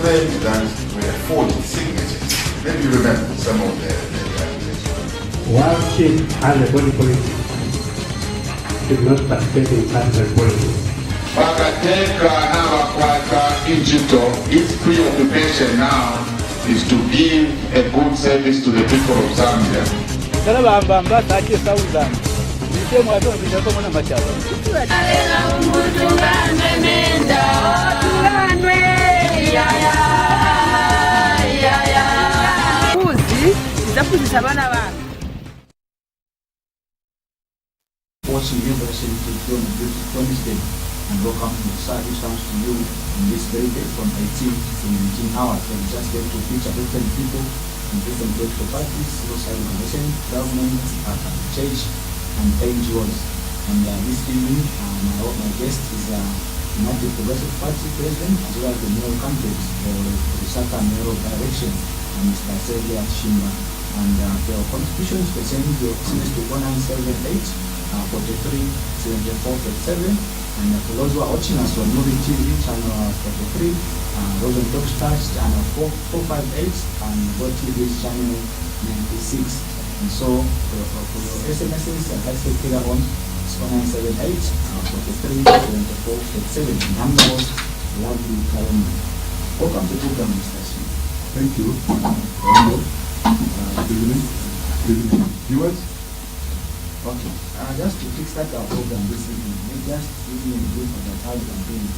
claimed that were forged signatures. Maybe you remember some of the accusations. While chief and the body policy did not participate in partisan politics. Its preoccupation now is to give a good service to the people of Zambia. Watching you, to promise them and welcome the service comes to you in this very day from 18 to 19 hours. And just get to feature different people and different political parties, civil society organizations, government, church, and NGOs. And this evening, my guest is United Progressive Party President as well as the mayoral candidate for the Lusaka mayoral direction, Mr. Saviour Chishimba. And their contributions pertain to SMS to 1978. 43-74-37, and for those who are watching us on Movie TV channel 43, Rosen Talk Stars channel 458, and Go TV channel 96. And so for your SMSs, I'd like to take on 1978 43-74-37. I'm the host, lovely Kayombo. Welcome to the program, Mr. Shi. Thank you. Good evening. Good evening, viewers. Okay, just to kickstart our program this evening, just give me a brief about how you are doing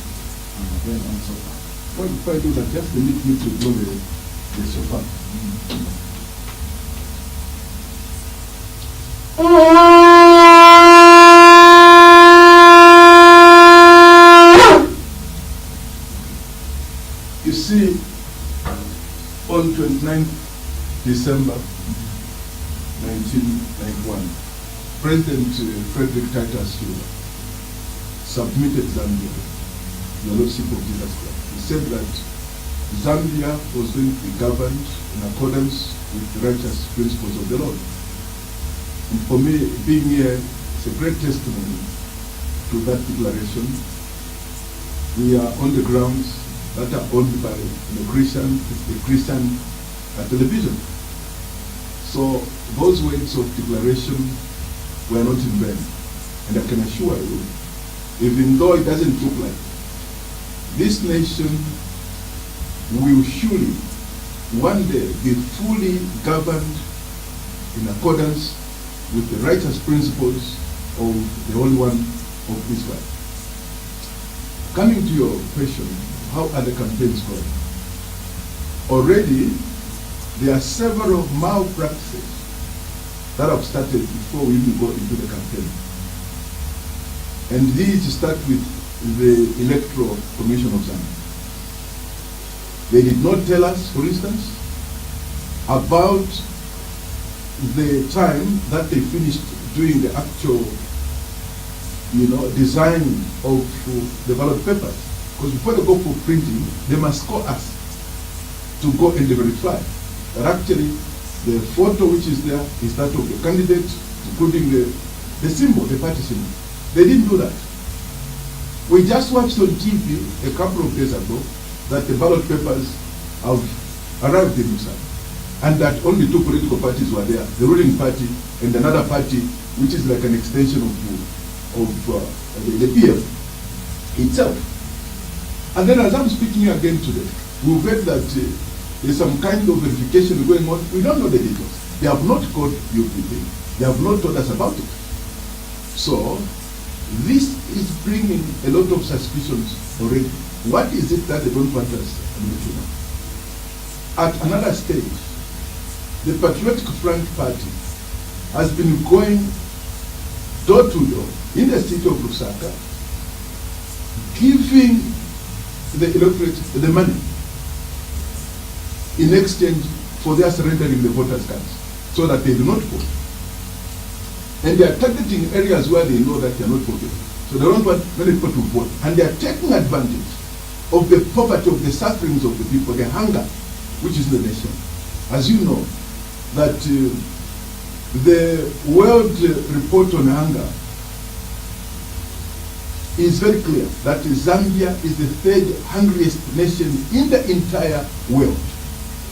going on so far. Well, before I do that, just permit me to blow the shofar. You see, on 29th December 1991, President Frederick Titus submitted Zambia to the Lordship of Jesus Christ. He said that Zambia was going to be governed in accordance with the righteous principles of the Lord. And for me, being here, it's a great testimony to that declaration. We are on the grounds that are owned by the Christian television. So those words of declaration were not in vain. And I can assure you, even though it doesn't look like, this nation will surely one day be fully governed in accordance with the righteous principles of the Holy One of Israel. Coming to your question, how are the campaigns going? Already, there are several malpractices that have started before we even go into the campaign. And these start with the Electoral Commission of Zambia. They did not tell us, for instance, about the time that they finished doing the actual, design of the ballot papers. Because before they go for printing, they must call us to go and verify that actually the photo which is there is that of the candidate, including the symbol, the party symbol. They didn't do that. We just watched on TV a couple of days ago that the ballot papers have arrived in Musukwa, and that only two political parties were there, the ruling party and another party which is like an extension of the PF itself. And then as I'm speaking here again today, we've heard that there's some kind of verification going on. We don't know the details. They have not called UPP. They have not told us about it. So, this is bringing a lot of suspicions already. What is it that they don't want us to know? At another stage, the Patriotic Front Party has been going door to door in the city of Lusaka, giving the electorate the money in exchange for their surrendering the voters' cards so that they do not vote. And they are targeting areas where they know that they are not voting. So they don't want many people to vote. And they are taking advantage of the poverty, of the sufferings of the people, the hunger which is the nation. As you know, that the World Report on Hunger is very clear that Zambia is the third hungriest nation in the entire world.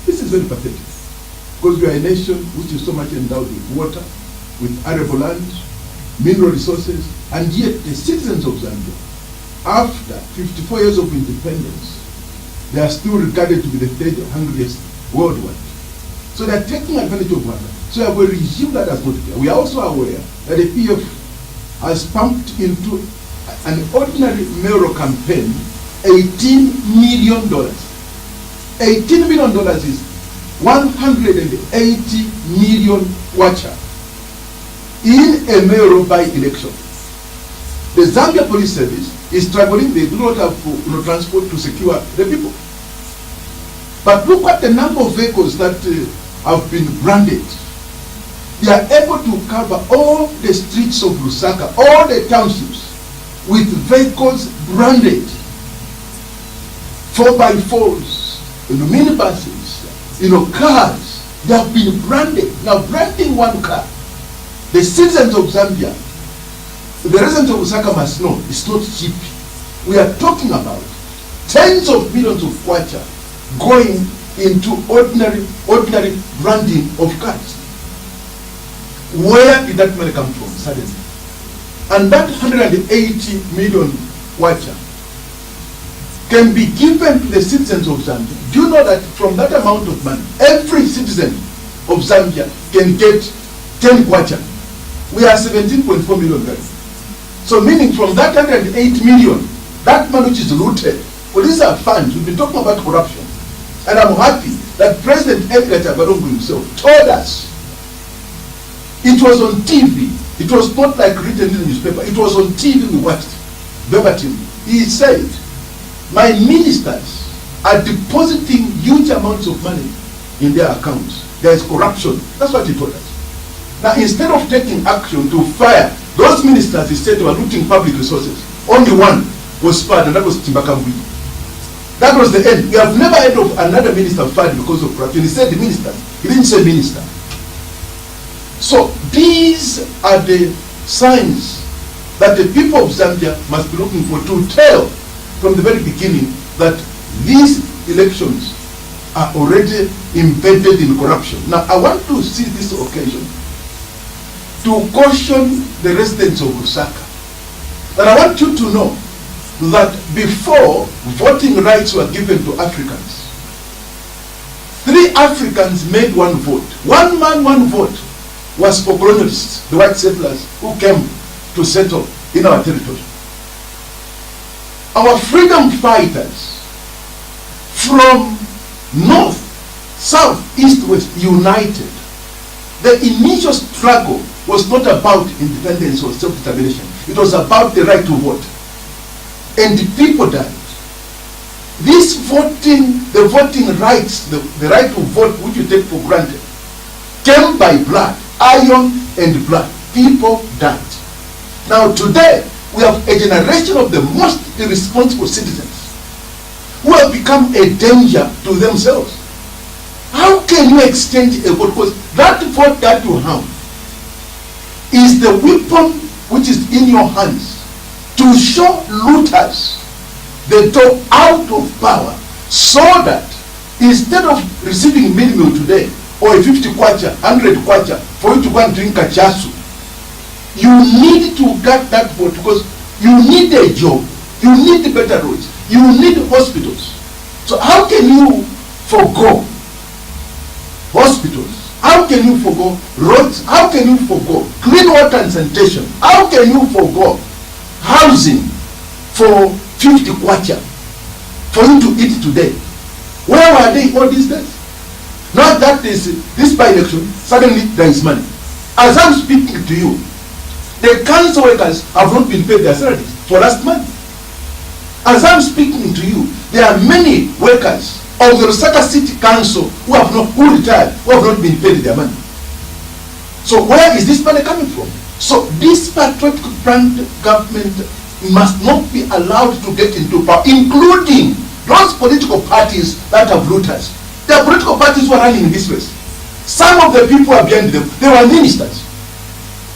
This is very pathetic, because we are a nation which is so much endowed with water, with arable land, mineral resources, and yet the citizens of Zambia, after 54 years of independence, they are still regarded to be the third hungriest worldwide. So they are taking advantage of water. So we have a regime that does not care. We are also aware that the PF has pumped into an ordinary mayoral campaign $18 million. $18 million is 180 million kwacha in a mayoral by-election. The Zambia Police Service is struggling. They do not have transport to secure the people. But look at the number of vehicles that have been branded. They are able to cover all the streets of Lusaka, all the townships, with vehicles branded. 4x4s, minibuses, cars. They have been branded. Now, branding one car, the citizens of Zambia, the residents of Lusaka must know it's not cheap. We are talking about tens of millions of kwacha going into ordinary branding of cars. Where did that money come from suddenly? And that 180 million kwacha can be given to the citizens of Zambia. Do you know that from that amount of money, every citizen of Zambia can get 10 kwacha? We are 17.4 million guys. So meaning from that 108 million, that money which is looted, well, these are funds. We've been talking about corruption. And I'm happy that President Edgar Chagwadongo himself told us. It was on TV. It was not like written in the newspaper. It was on TV. We watched verbatim. He said, my ministers are depositing huge amounts of money in their accounts. There is corruption. That's what he told us. Now, instead of taking action to fire those ministers, he said they were looting public resources. Only one was fired, and that was Timbakambi. That was the end. We have never heard of another minister fired because of corruption. He said the minister. He didn't say minister. So these are the signs that the people of Zambia must be looking for, to tell from the very beginning that these elections are already embedded in corruption. Now, I want to see this occasion to caution the residents of Lusaka that I want you to know that before voting rights were given to Africans, 3 Africans made one vote. One man, one vote was for colonialists, the white settlers who came to settle in our territory. Our freedom fighters from north, south, east, west, united. The initial struggle was not about independence or self-determination. It was about the right to vote. And the people died. This voting, the voting rights, the right to vote, which you take for granted, came by blood, iron and blood. People died. Now today, we have a generation of the most irresponsible citizens who have become a danger to themselves. How can you exchange a vote? Because that vote that you have is the weapon which is in your hands to show looters the door out of power, so that instead of receiving minimum today or a 50 kwacha, 100 kwacha for you to go and drink a chasu, you need to get that vote because you need a job, you need better roads, you need hospitals. So how can you forgo hospitals? How can you forgo roads? How can you forgo clean water and sanitation? How can you forgo housing for 50 kwacha for you to eat today? Where were they all these days? Now that this by-election, suddenly there is money. As I'm speaking to you, the council workers have not been paid their salaries for last month. As I'm speaking to you, there are many workers of the Lusaka City Council who retired, who have not been paid their money. So where is this money coming from? So this patriotic brand government must not be allowed to get into power, including those political parties that have looters. There are political parties who are running in this race. Some of the people who are behind them, they were ministers.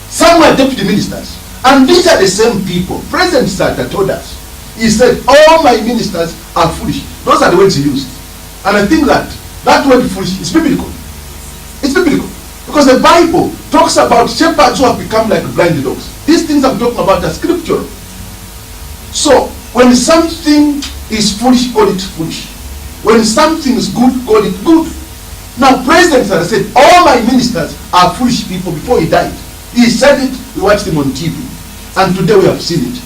Some were deputy ministers. And these are the same people. President Sata told us. He said, all my ministers are foolish. Those are the words he used. And I think that word foolish is biblical. It's biblical. Because the Bible talks about shepherds who have become like blind dogs. These things I'm talking about are scriptural. So, when something is foolish, call it foolish. When something is good, call it good. Now, President Sata said, all my ministers are foolish people before he died. He said it, we watched him on TV. And today we have seen it.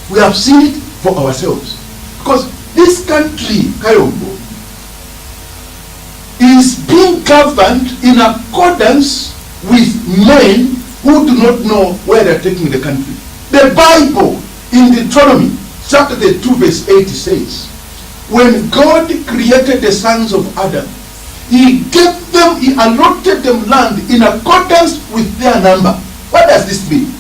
We have seen it for ourselves. Because this country, Kayombo, is being governed in accordance with men who do not know where they are taking the country. The Bible in Deuteronomy chapter 2 verse 8 says, when God created the sons of Adam, he allotted them land in accordance with their number. What does this mean?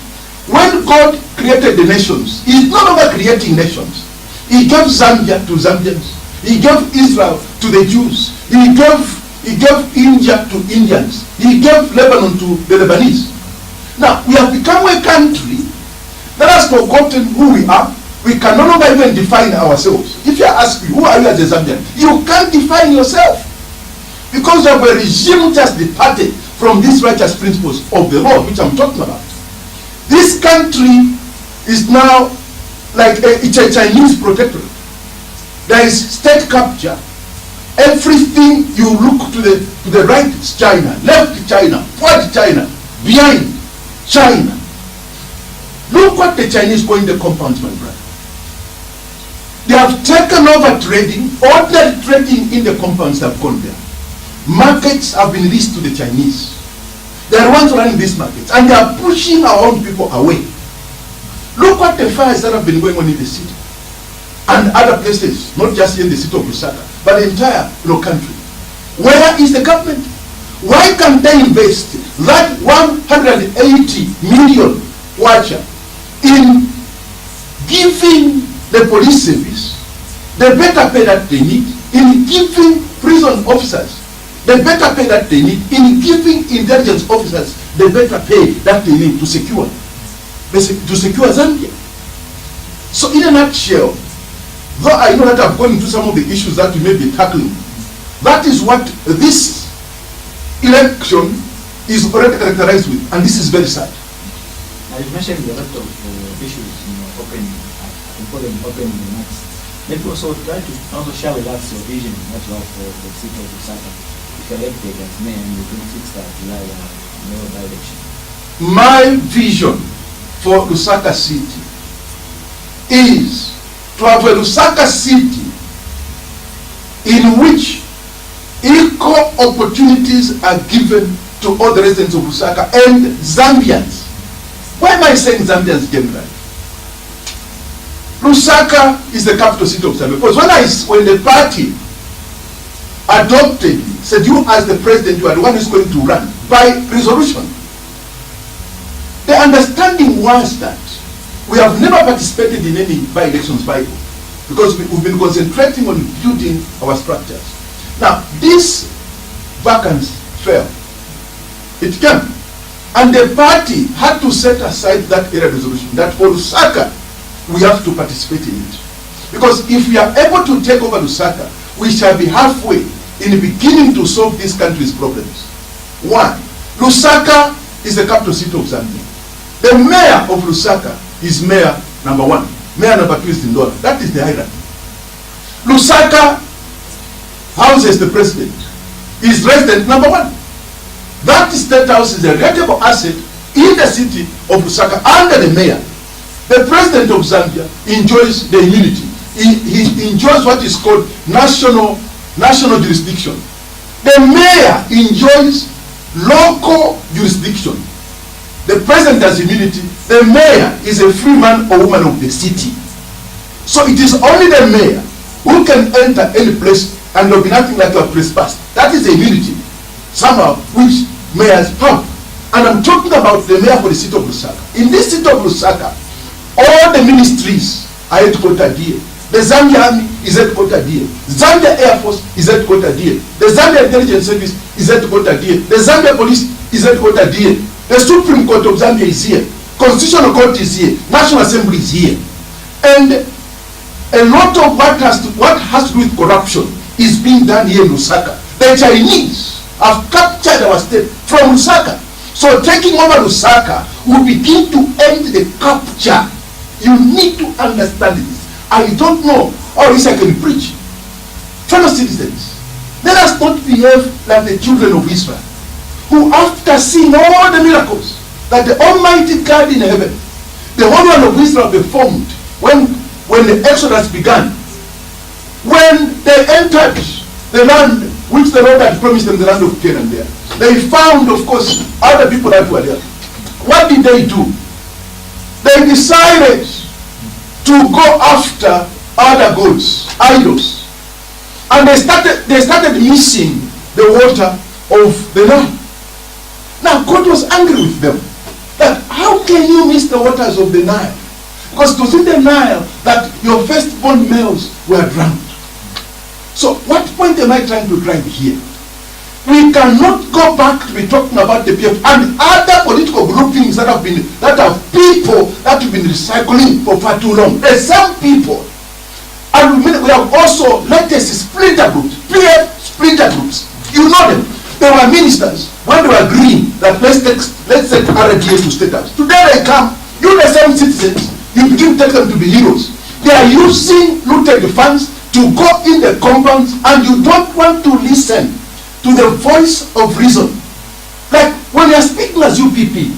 When God created the nations, he is no longer creating nations. He gave Zambia to Zambians. He gave Israel to the Jews. He gave India to Indians. He gave Lebanon to the Lebanese. Now, we have become a country that has forgotten who we are. We can no longer even define ourselves. If you ask me, who are you as a Zambian? You can't define yourself. Because you have a regime just departed from these righteous principles of the law, which I'm talking about. This country is now like it's a Chinese protectorate. There is state capture. Everything you look to the right is China, left China, forward China, behind China. Look what the Chinese call in the compounds, my brother. They have taken over trading. Ordinary trading in the compounds have gone there. Markets have been leased to the Chinese. They are the ones running these markets, and they are pushing our own people away. Look what the fires that have been going on in the city and other places, not just in the city of Lusaka, but the entire country. Where is the government? Why can't they invest that 180 million kwacha in giving the police service the better pay that they need, in giving prison officers the better pay that they need, in giving intelligence officers the better pay that they need to secure Zambia? So in a nutshell, though I know that I've gone into some of the issues that we may be tackling, that is what this election is already characterized with, and this is very sad. Now you mentioned a lot of issues, open, I can call them open remarks. Maybe also try to also share with us your vision, what you have for the city of Lusaka, if you're elected as mayor in the 26th of July mayoral by-election. My vision for Lusaka City is to have a Lusaka City in which equal opportunities are given to all the residents of Lusaka and Zambians. Why am I saying Zambians generally? Lusaka is the capital city of Zambia. Because when the party adopted me, said you as the president, you are the one who's going to run by resolution, the understanding was that we have never participated in any by-elections because we've been concentrating on building our structures. Now, this vacancy fell. It came. And the party had to set aside that area resolution, that for Lusaka, we have to participate in it. Because if we are able to take over Lusaka, we shall be halfway in beginning to solve this country's problems. One, Lusaka is the capital city of Zambia. The mayor of Lusaka is mayor number 1. Mayor number 2 is Ndola. That is the hierarchy. Lusaka houses the president. Is resident number 1. That state house is a rateable asset in the city of Lusaka under the mayor. The president of Zambia enjoys the immunity. He enjoys what is called national jurisdiction. The mayor enjoys local jurisdiction. The president has immunity. The mayor is a free man or woman of the city. So it is only the mayor who can enter any place and there will be nothing like a trespass. That is the immunity somehow which mayors have. And I'm talking about the mayor for the city of Lusaka. In this city of Lusaka, all the ministries are headquartered here. The Zambia Army is headquartered here. Zambia Air Force is headquartered here. The Zambia Intelligence Service is headquartered here. The Zambia Police is headquartered here. The Supreme Court of Zambia is here. Constitutional Court is here, National Assembly is here, and a lot of what has to do with corruption is being done here in Lusaka. The Chinese have captured our state from Lusaka. So taking over Lusaka will begin to end the capture. You need to understand this. I don't know how this I can preach. Fellow citizens, let us not behave like the children of Israel, who after seeing all the miracles that the Almighty God in heaven, the Holy One of Israel performed when the Exodus began, when they entered the land which the Lord had promised them, the land of Canaan there, they found, of course, other people that were there. What did they do? They decided to go after other gods, idols, and they started missing the water of the Nile. Now God was angry with them. That how can you miss the waters of the Nile? Because it was in the Nile that your firstborn males were drowned. So what point am I trying to drive here? We cannot go back to be talking about the PF and other political groupings that have people that have been recycling for far too long. The same people. And we have also latest splinter groups, PF splinter groups. You know them. They were ministers when they were agreeing that let's take RDA to status. Today they come, you the same citizens, you begin to take them to be heroes. They are using looted funds to go in the compounds, and you don't want to listen to the voice of reason. Like when you are speaking as UPP,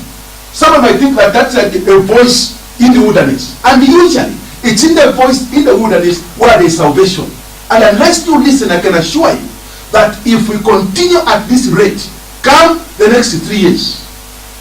someone might think that that's like a voice in the wilderness. And usually it's in the voice in the wilderness where there is salvation. And unless you listen, I can assure you that if we continue at this rate, come the next 3 years,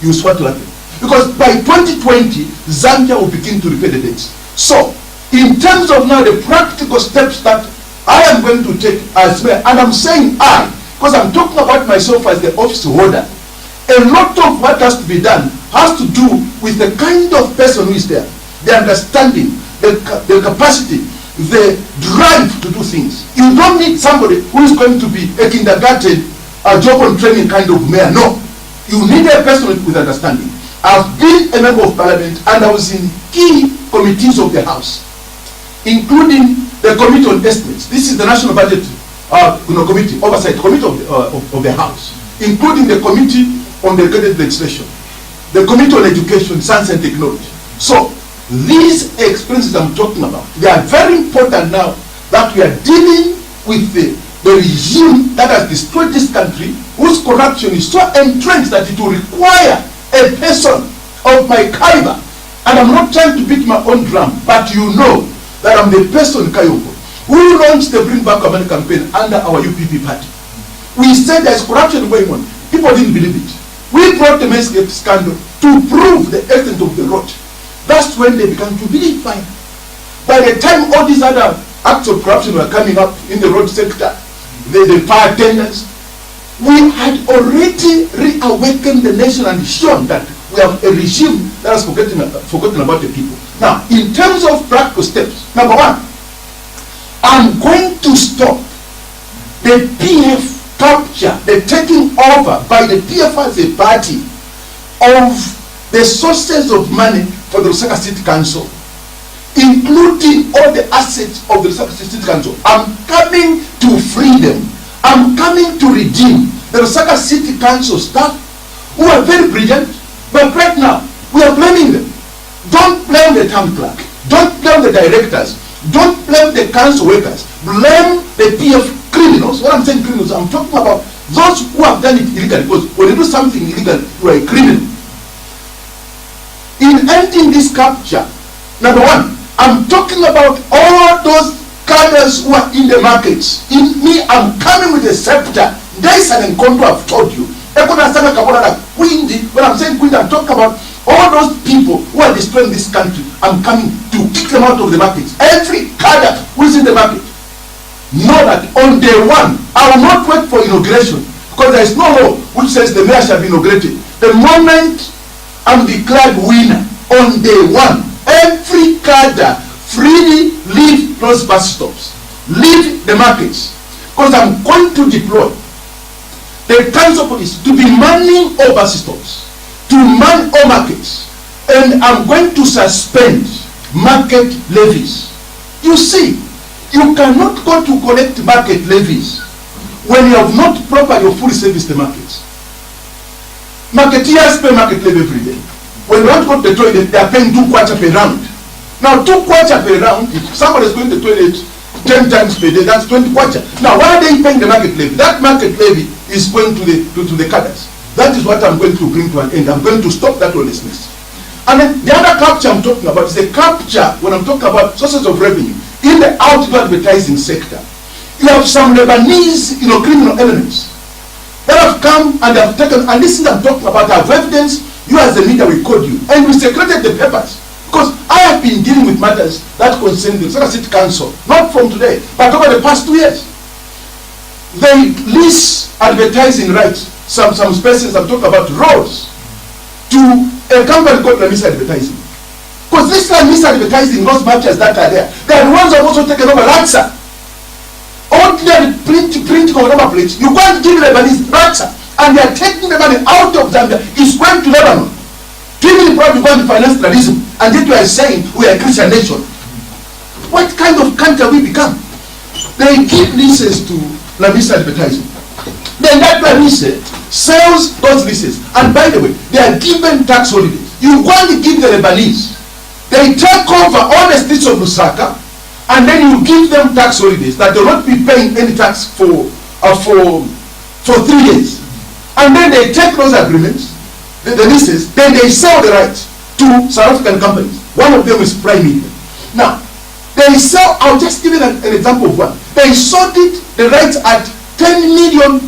you see what will happen. Because by 2020, Zambia will begin to repay the debts. So, in terms of now the practical steps that I am going to take as well, and I'm saying I, because I'm talking about myself as the office holder, a lot of what has to be done has to do with the kind of person who is there, the understanding, the capacity, the drive to do things. You don't need somebody who is going to be a kindergarten, a job on training kind of mayor. No. You need a person with understanding. I've been a member of parliament and I was in key committees of the house, including the committee on estimates. This is the national budget committee, oversight committee of the house, including the committee on delegated legislation, the committee on education, science and technology. So these experiences I'm talking about, they are very important now that we are dealing with the regime that has destroyed this country, whose corruption is so entrenched that it will require a person of my caliber. And I'm not trying to beat my own drum, but you know that I'm the person, Kayombo, who launched the Bring Back America campaign under our UPP party. We said there's corruption going on. People didn't believe it. We brought the Mainscape scandal to prove the extent of the rot. That's when they began to believe fine. By the time all these other acts of corruption were coming up in the road sector, the fire tenders, we had already reawakened the nation and shown that we have a regime that has forgotten about the people. Now, in terms of practical steps, number one, I'm going to stop the PF capture, the taking over by the PF as a party of the sources of money for the Lusaka City Council, including all the assets of the Lusaka City Council. I'm coming to free them. I'm coming to redeem the Lusaka City Council staff who are very brilliant, but right now we are blaming them. Don't blame the town clerk. Don't blame the directors. Don't blame the council workers. Blame the PF criminals. When I'm saying criminals, I'm talking about those who have done it illegally. Because when you do something illegal, you are a criminal. In ending this capture, number one, I'm talking about all those cadres who are in the markets. In me, I'm coming with a scepter. There is an encounter I've told you. When I'm saying Quindi, I'm talking about all those people who are destroying this country. I'm coming to kick them out of the markets. Every cadre who is in the market, know that on day one, I will not wait for inauguration, because there is no law which says the mayor shall be inaugurated. The moment I'm declared winner, on day one, every cadre freely leave those bus stops, leave the markets, because I'm going to deploy the council police to be manning all bus stops, to man all markets, and I'm going to suspend market levies. You see, you cannot go to collect market levies when you have not properly or fully serviced the markets. Marketeers pay market levy every day. When they want to go to the toilet, they are paying 2 kwacha per round. Now 2 kwacha per round, if somebody is going to the toilet 10 times per day, that's 20 kwacha. Now why are they paying the market levy? That market levy is going to the cadres. That is what I'm going to bring to an end. I'm going to stop that lawlessness. And then the other capture I'm talking about is a capture when I'm talking about sources of revenue in the outdoor advertising sector. You have some Lebanese, criminal elements that have come and have taken, and this is I'm talking about, I have evidence. You as the media will code you, and we secreted the papers, because I have been dealing with matters that concern the City Council, not from today, but over the past 2 years. They lease advertising rights, some spaces, I'm talking about roads, to a company called Lamis Advertising. Because this Lamis Advertising, those matches that are there, they are the ones who have also taken over Laksa. Ordinary printing of number plates, you can't give Lebanese Laksa, and they are taking the money out of Zambia, it's going to Lebanon. People probably going to finance terrorism, and yet we are saying we are a Christian nation. What kind of country we become? They give leases to Lamis Advertising. Then that Lamis sells those leases, and by the way, they are given tax holidays. You want to give the Lebanese, they take over all the streets of Lusaka, and then you give them tax holidays that they will not be paying any tax for 3 years. And then they take those agreements, the leases, then they sell the rights to South African companies. One of them is Prime Media. Now, they sell, I'll just give you an example of one. They sold the rights at $10 million.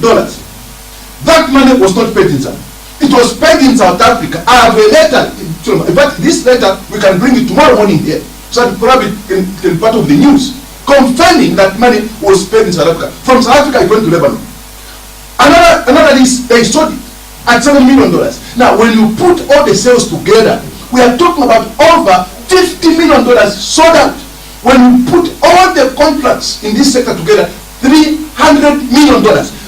That money was not paid in Zambia. It was paid in South Africa. I have a letter, in fact, this letter, we can bring it tomorrow morning here, so that probably can be part of the news, confirming that money was paid in South Africa. From South Africa, it went to Lebanon. Another list, they sold it at $7 million. Now, when you put all the sales together, we are talking about over $50 million sold out. When you put all the contracts in this sector together, $300 million.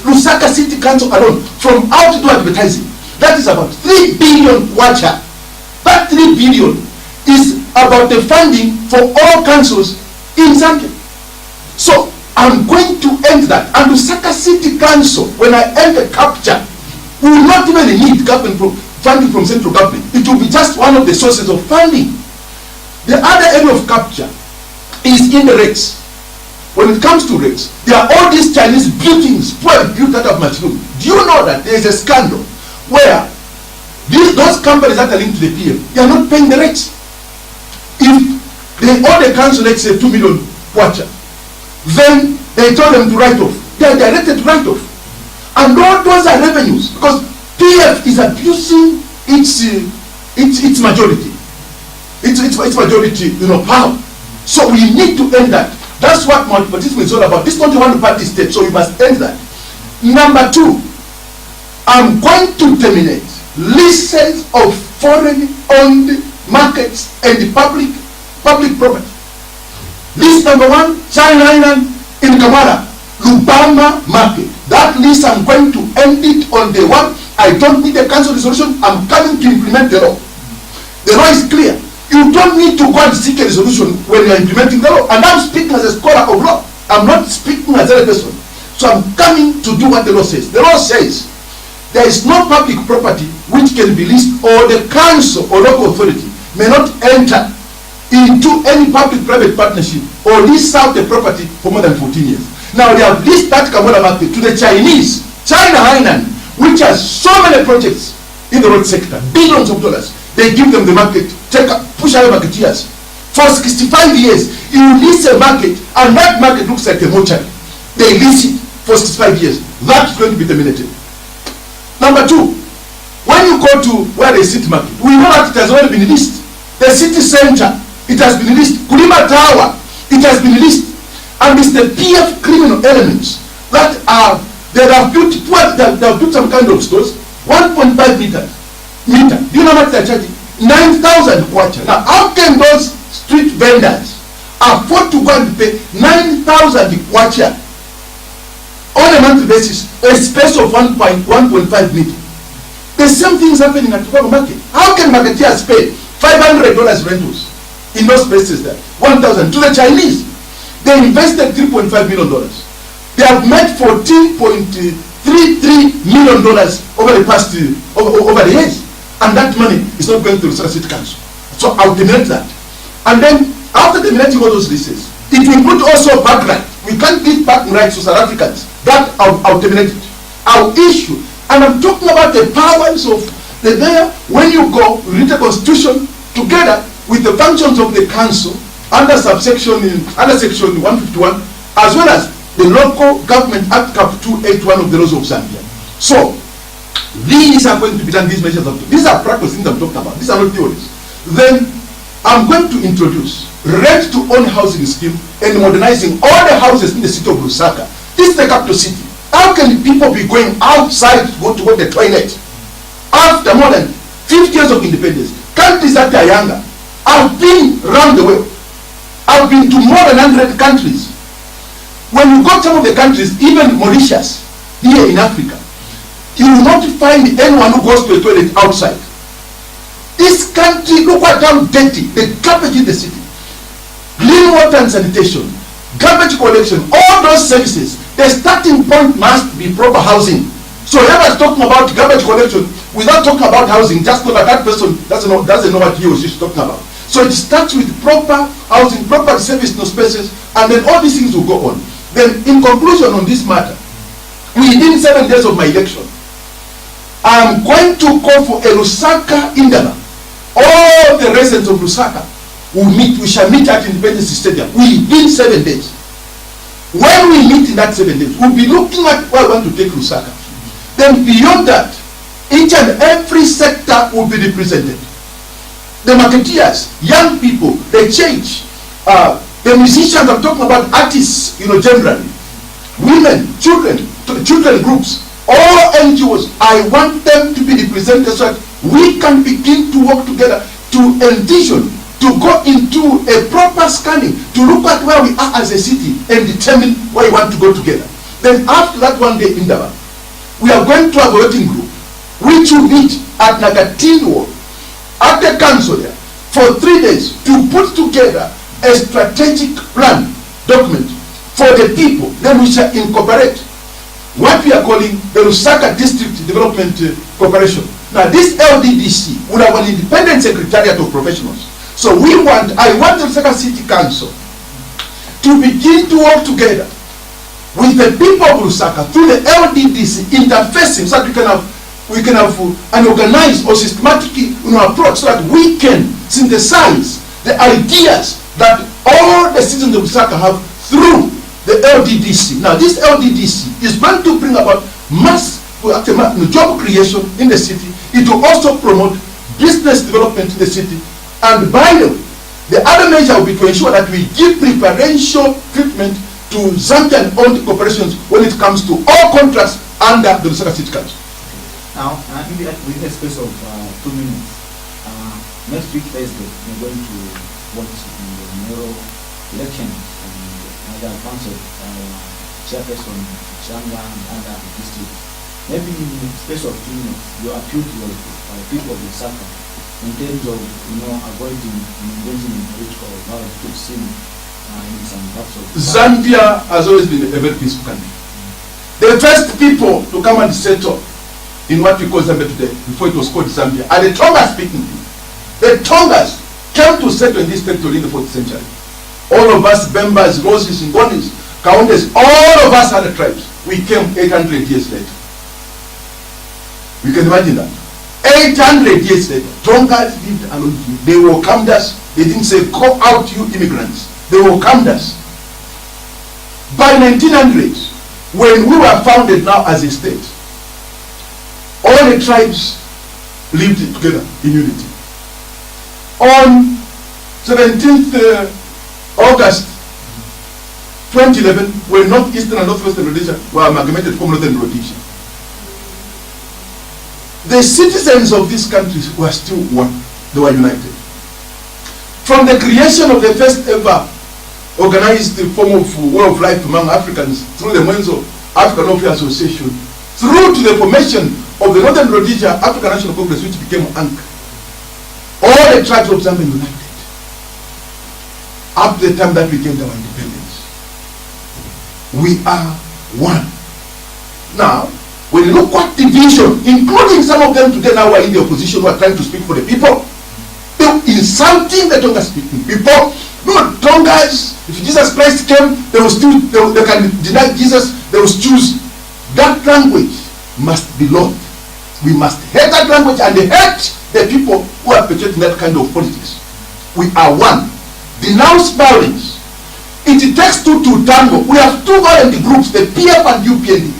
Lusaka City Council alone, from outdoor advertising, that is about 3 billion kwacha. That 3 billion is about the funding for all councils in Zambia. So I'm going to end that. And Lusaka City Council, when I end the capture, we will not even need funding from central government. It will be just one of the sources of funding. The other area of capture is in the rates. When it comes to rates, there are all these Chinese buildings, poorly built out of Machino. Do you know that there is a scandal where those companies that are linked to the PM, they are not paying the rates? If they owe the council, let's say 2 million kwacha, then they told them to write off. They are directed to write off. And all those are revenues, because PF is abusing its majority. Its majority, power. So we need to end that. That's what multipartyism is all about. This is not a one-party state, so we must end that. Number 2, I'm going to terminate leases of foreign-owned markets and the public property. List number 1, China Island in Kamara, Lubama market. That list, I'm going to end it on day 1. I don't need a council resolution. I'm coming to implement the law. The law is clear. You don't need to go and seek a resolution when you're implementing the law. And I'm speaking as a scholar of law. I'm not speaking as a person. So I'm coming to do what the law says. The law says there is no public property which can be leased, or the council or local authority may not enter into any public-private partnership or lease out the property for more than 14 years. Now they have leased that Kamola market to the Chinese, China Hainan, which has so many projects in the road sector, billions of dollars. They give them the market, push out marketeers. For 65 years, you lease a market, and that market looks like a mortuary. They lease it for 65 years. That's going to be terminated. Number 2, when you go to where they city market, we know that it has already been leased. The city center, it has been leased. Kulima Tower, it has been leased. And it's the PF criminal elements that have built some kind of stores, 1.5 meters. Do you know what they're charging? 9,000 kwacha. Now, how can those street vendors afford to go and pay 9,000 kwacha on a monthly basis, a space of 1.5 meter? The same thing is happening at the market. How can marketeers pay $500 rentals in those places there. 1,000 to the Chinese. They invested $3.5 million. They have made $14.33 million over the past over the years, and that money is not going to the City Council. So I'll terminate that. And then after terminating all those leases, it will include also back right. We can't give back rights to South Africans. That I'll terminate it. I'll issue. And I'm talking about the powers of the mayor. When you go, we read the constitution together with the functions of the council under section 151, as well as the Local Government Act Cap 281 of the laws of Zambia. So these are going to be done. These measures, these are practical things I'm talking about. These are not theories. Then I'm going to introduce rent-to-own housing scheme and modernizing all the houses in the city of Lusaka. This is the capital city. How can people be going outside to go to the toilet after more than 50 years of independence? Countries that are younger. I've been around the world. I've been to more than 100 countries. When you go to some of the countries, even Mauritius, here in Africa, you will not find anyone who goes to a toilet outside. This country, look at how dirty, the garbage in the city. Clean water and sanitation, garbage collection, all those services, the starting point must be proper housing. So whoever is talking about garbage collection without talking about housing, just know that that person doesn't know what he or she is talking about. So it starts with proper housing, proper service, no spaces, and then all these things will go on. Then in conclusion on this matter, within 7 days of my election, I'm going to call for a Lusaka Indaba. All the residents of Lusaka will meet, we shall meet at Independence Stadium within 7 days. When we meet in that 7 days, we'll be looking at where we want to take Lusaka. Then beyond that, each and every sector will be represented. The marketeers, young people, the change, the musicians, I'm talking about artists, generally, women, children groups, all NGOs, I want them to be represented so that we can begin to work together to envision, to go into a proper scanning, to look at where we are as a city and determine where we want to go together. Then after that one day in Daba, we are going to have a working group which will meet at Nagatino at the council there for 3 days to put together a strategic plan document for the people. Then we shall incorporate what we are calling the Lusaka District Development Corporation. Now this LDDC would have an independent secretariat of professionals. So I want the Lusaka City Council to begin to work together with the people of Lusaka through the LDDC interfacing so that we can have an organized or systematic approach so that we can synthesize the ideas that all the citizens of Lusaka have through the LDDC. Now this LDDC is going to bring about mass job creation in the city. It will also promote business development in the city. And by the way, the other measure will be to ensure that we give preferential treatment to Zambian-owned corporations when it comes to all contracts under the Lusaka City Council. Now, within a space of 2 minutes, next week Thursday, we're going to watch the mayoral elections and other council chairperson, Chishimba and other districts. Maybe in the space of 2 minutes, you appeal to the people of the Lusaka in terms of avoiding engaging in political violence to sin in some parts of Zambia has always been a very peaceful country. The first people to come and settle in what we call Zambia today, before it was called Zambia, are the Tongas speaking people. The Tongas came to settle in this territory in the 4th century. All of us, Bembas, Roses, Ngonis, Kaundes, all of us had tribes. We came 800 years later. You can imagine that. 800 years later, Tongas lived along. They welcomed us. They didn't say, go out, you immigrants. They welcomed us. By 1900, when we were founded now as a state, all the tribes lived together in unity. On 17th August 2011, when Northeastern and Northwestern Rhodesia were amalgamated from Northern Rhodesia, the citizens of these countries were still one. They were united. From the creation of the first ever organized form of way of life among Africans through the means of African Welfare Association, through to the formation of the Northern Rhodesia African National Congress, which became ANC. All the tribes of Zambia united. Up to the time that we gained our independence. We are one. Now, when you look at division, including some of them today now who are in the opposition who are trying to speak for the people, they're insulting the Tonga speaking people. No, Tongas, if Jesus Christ came, they can deny Jesus, they will choose. That language must be lost. We must hate that language and hate the people who are perpetrating that kind of politics. We are one. Denounce violence. It takes two to tango. We have two violent groups, the PF and UPND.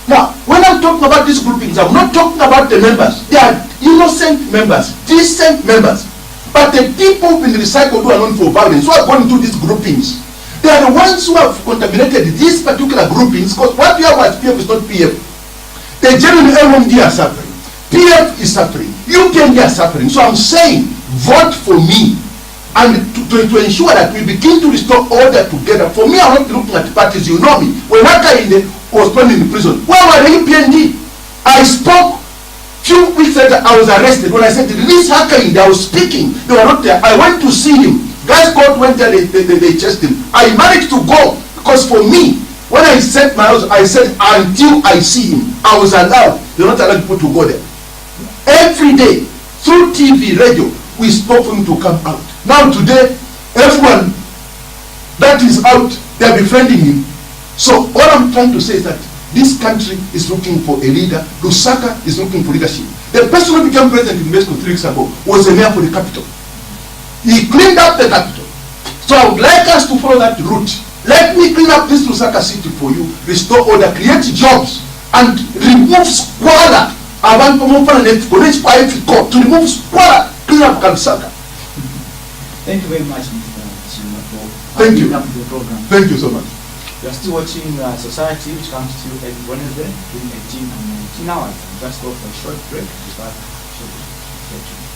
Now, when I'm talking about these groupings, I'm not talking about the members. They are innocent members, decent members. But the people who've been recycled who are known for violence, who are going into these groupings, they are the ones who have contaminated these particular groupings, because what we have at PF is not PF. The genuine LMD are suffering. PF is suffering. UPND are suffering. So I'm saying, vote for me. And to ensure that we begin to restore order together. For me, I'm not looking at parties, you know me. When Hakainde was thrown in prison, where were the UPND? I spoke. Few weeks later, I was arrested. When I said, release Hakainde, I was speaking. They were not there. I went to see him. Guys God went there, they chased him. I managed to go, because for me, when I set my house, I said, until I see him, I was allowed. They're not allowed people to go there. Every day, through TV, radio, we spoke for him to come out. Now today, everyone that is out, they are befriending him. So all I'm trying to say is that this country is looking for a leader. Lusaka is looking for leadership. The person who became president in Mexico 3 weeks ago was a mayor for the capital. He cleaned up the capital. So I would like us to follow that route. Let me clean up this Lusaka city for you, restore order, create jobs, and remove squalor. I want to remove squalor, clean up Lusaka. Thank you very much, Mr. Chishimba, for Thank you. up the program. Thank you so much. You are still watching Society, which comes to you every Wednesday between 18 and 19 hours. Just go for a short break. Stay tuned.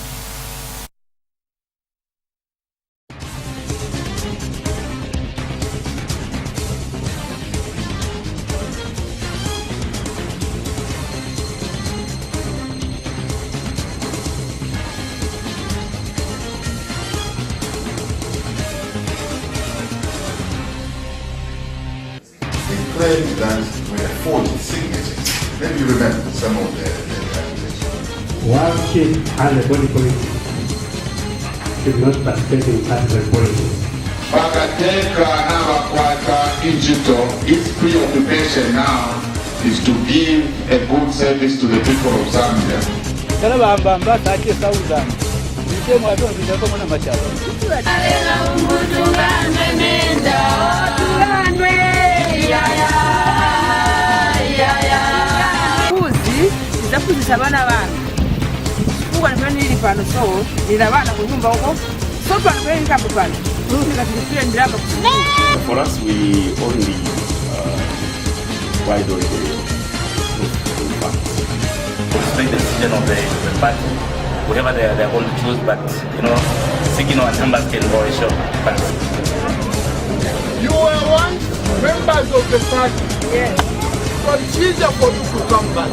Claims that were forged signatures. Maybe you remember some of the accusations. Worship and the body politic should not participate in partisan politics. Bakateka na bakwata Egypto, its preoccupation now is to give a good service to the people of Zambia. Kuzisa abana bange kuba nifanya pano so nina bana kunyumba huko so pano kwa nikapo pano ndira hapa. For us, we only wide on the facts. Respect the decision of the party. Whatever they are going to choose, but seeking our numbers can go a short. You are one members of the party. Yes. So it's easier for you to come back.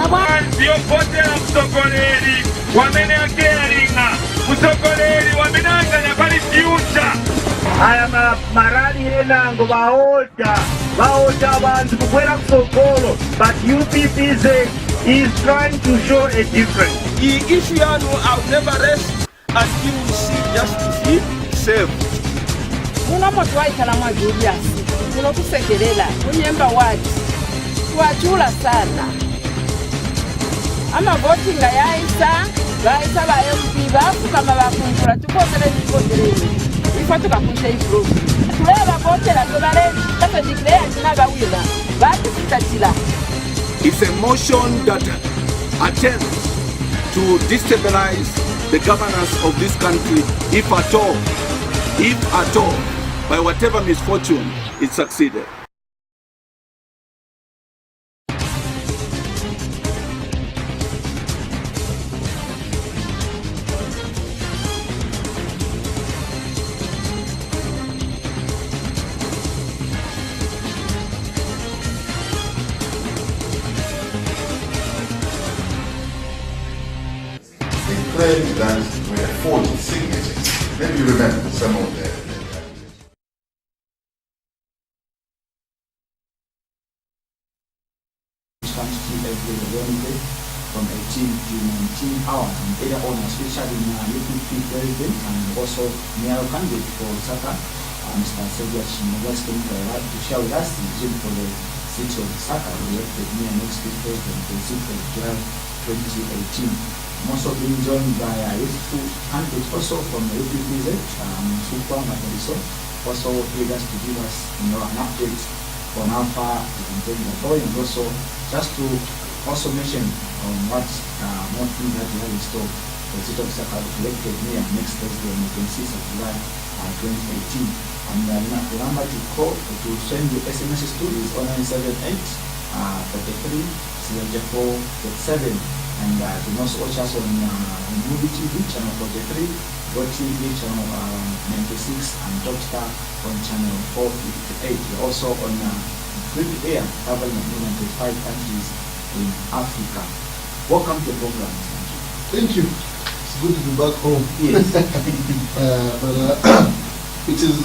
Ndiopotela msokoleri wameneakeringa msokoleri wamenanganya pali future aya marali enango baota abantu kukwera kusokolo, but UPP is trying to show a difference. The issue I'll never rest until we see justice served. Unapotuwaikala mwa Julius unokusekelela unyemba wati wachula sana ama voting yaisa ba MP bafukama bakunkula tukotereni ifo tukakunja ifro tuleba botela tolale kata declare tinaga wina batisitachila. It's a motion that attempts to destabilize the governance of this country, if at all, by whatever misfortune it succeeded. Claims that were forged signatures. Maybe you remember some of the comes to every Wednesday from 18 to 19 hours, and area owners, especially in Liquid Feed President and also mayor candidate for Saka, Mr. Saviour is going to share with us the vision for the city of Saka, elected mayor next week President for the 6th of July 2018. I'm also being joined by a youthful candidate also from the Liquid Feed, Musukwa18, also here to give us an update on how far the campaign is going, and also just to also mention what more things that we have in store for the city of Saka elected mayor next Thursday on the 26th of July 2018. And the number to call to send the SMSs to is 0978 43 74 37, and you can also watch us on Movie TV channel 43, GoTV channel 96, and Topstar on channel 458. We're also on free air traveling in 95 countries in Africa. Welcome to the program. Thank you. It's good to be back home. Yes. It is